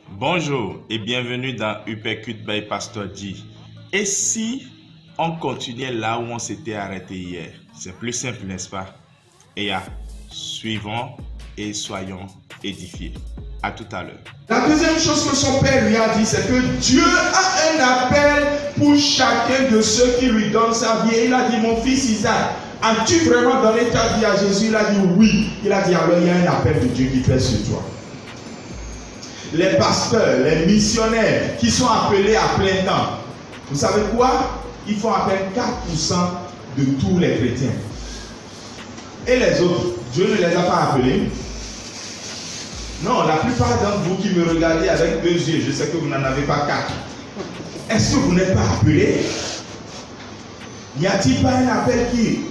Bonjour et bienvenue dans Uppercut by Pastor G. Et si on continuait là où on s'était arrêté hier? C'est plus simple, n'est-ce pas? Et suivons et soyons édifiés. À tout à l'heure. La deuxième chose que son père lui a dit, c'est que Dieu a un appel pour chacun de ceux qui lui donnent sa vie. Et il a dit, mon fils Isaac, as-tu vraiment donné ta vie à Jésus? Il a dit oui. Il a dit, alors il y a un appel de Dieu qui fait sur toi. Les pasteurs, les missionnaires qui sont appelés à plein temps, vous savez quoi? Ils font à peine 4% de tous les chrétiens. Et les autres, Dieu ne les a pas appelés. Non, la plupart d'entre vous qui me regardez avec 2 yeux, je sais que vous n'en avez pas 4. Est-ce que vous n'êtes pas appelés? N'y a-t-il pas un appel qui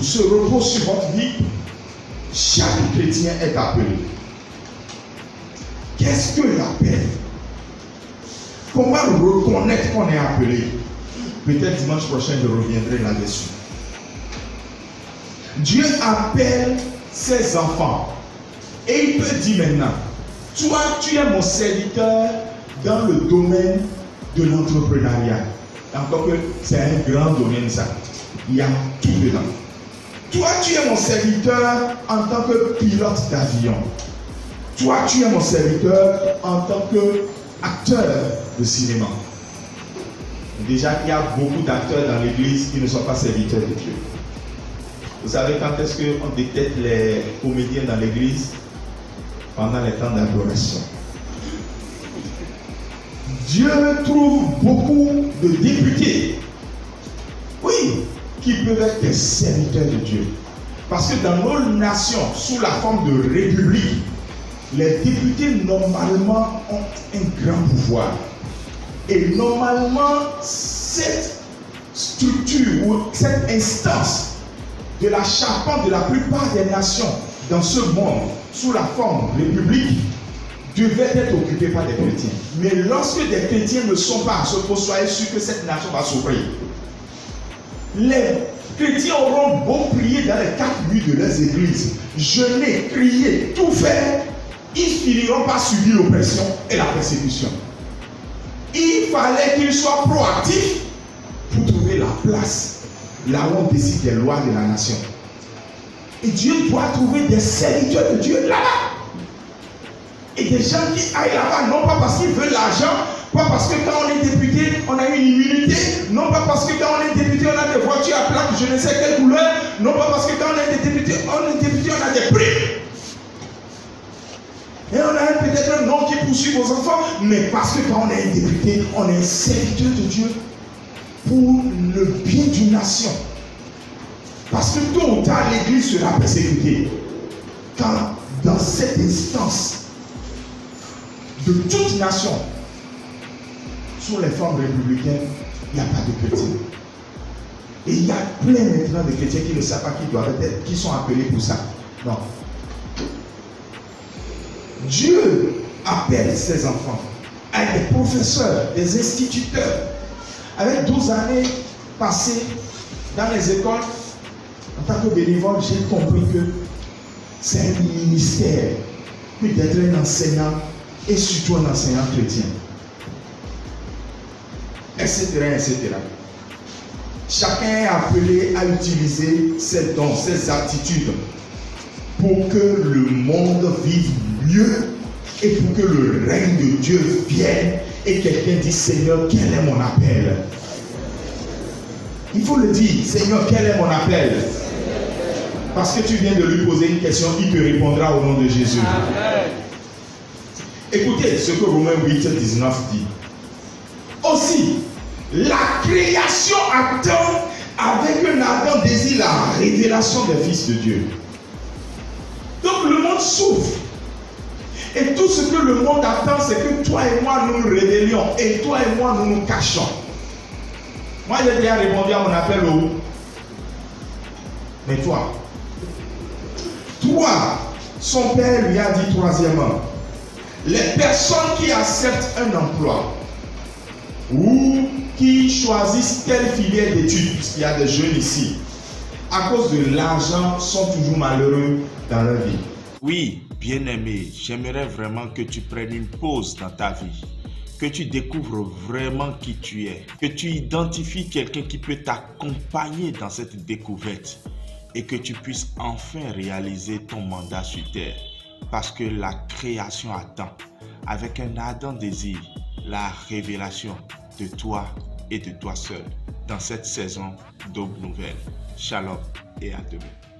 se repose sur votre vie? Chaque chrétien est appelé. Qu'est-ce que l'appel? Comment reconnaître qu'on est appelé? Peut-être dimanche prochain, je reviendrai là-dessus. Dieu appelle ses enfants. Et il peut dire maintenant, toi, tu es mon serviteur dans le domaine de l'entrepreneuriat. Encore que c'est un grand domaine, ça. Il y a tout dedans. Toi, tu es mon serviteur en tant que pilote d'avion. Toi, tu es mon serviteur en tant qu'acteur de cinéma. Déjà, il y a beaucoup d'acteurs dans l'église qui ne sont pas serviteurs de Dieu. Vous savez quand est-ce qu'on détecte les comédiens dans l'église? Pendant les temps d'adoration. Dieu trouve beaucoup de députés, oui, qui peuvent être des serviteurs de Dieu. Parce que dans nos nations, sous la forme de république, les députés normalement ont un grand pouvoir. Et normalement, cette structure ou cette instance de la charpente de la plupart des nations dans ce monde, sous la forme république, devait être occupée par des chrétiens. Mais lorsque des chrétiens ne sont pas à ce poste, soyez sûr que cette nation va souffrir. Les chrétiens auront beau prier dans les 4 nuits de leurs églises, jeûner, crier, tout faire, ils finiront par subir l'oppression et la persécution. Il fallait qu'ils soient proactifs pour trouver la place là où on décide des lois de la nation. Et Dieu doit trouver des serviteurs de Dieu là-bas. Et des gens qui aillent là-bas, non pas parce qu'ils veulent l'argent, pas parce que quand on est député, on a une immunité, non pas parce que quand on est député, on a des voitures à plaque, je ne sais quelle couleur, non pas parce que quand on est député, on a des primes. Et on a peut-être un nom qui poursuit vos enfants, mais parce que quand on est un député, on est un serviteur de Dieu pour le bien d'une nation. Parce que tôt ou tard, l'Église sera persécutée. Car dans cette instance de toute nation, sous les formes républicaines, il n'y a pas de chrétiens. Et il y a plein maintenant de chrétiens qui ne savent pas qui doivent être, qui sont appelés pour ça. Non. Dieu appelle ses enfants avec des professeurs, des instituteurs, avec 12 années passées dans les écoles. En tant que bénévole, j'ai compris que c'est un ministère que d'être un enseignant et surtout un enseignant chrétien. Etc. etc. Chacun est appelé à utiliser ses dons, ses aptitudes pour que le monde vive mieux et pour que le règne de Dieu vienne et quelqu'un dit Seigneur, quel est mon appel? Il faut le dire, Seigneur, quel est mon appel? Parce que tu viens de lui poser une question, il te répondra au nom de Jésus. Amen. Écoutez ce que Romains 8, 19 dit. Aussi, la création attend avec un ardent désir la révélation des fils de Dieu. Donc le monde souffre. Et tout ce que le monde attend, c'est que toi et moi nous nous révélions. Et toi et moi nous nous cachons. Moi j'ai déjà répondu à mon appel au. Mais toi, son père lui a dit troisièmement, les personnes qui acceptent un emploi ou qui choisissent telle filière d'études, puisqu'il y a des jeunes ici, à cause de l'argent, sont toujours malheureux dans leur vie. Oui, bien-aimé, j'aimerais vraiment que tu prennes une pause dans ta vie, que tu découvres vraiment qui tu es, que tu identifies quelqu'un qui peut t'accompagner dans cette découverte et que tu puisses enfin réaliser ton mandat sur terre. Parce que la création attend, avec un ardent désir, la révélation de toi et de toi seul dans cette saison d'Aube Nouvelle. Shalom et à demain.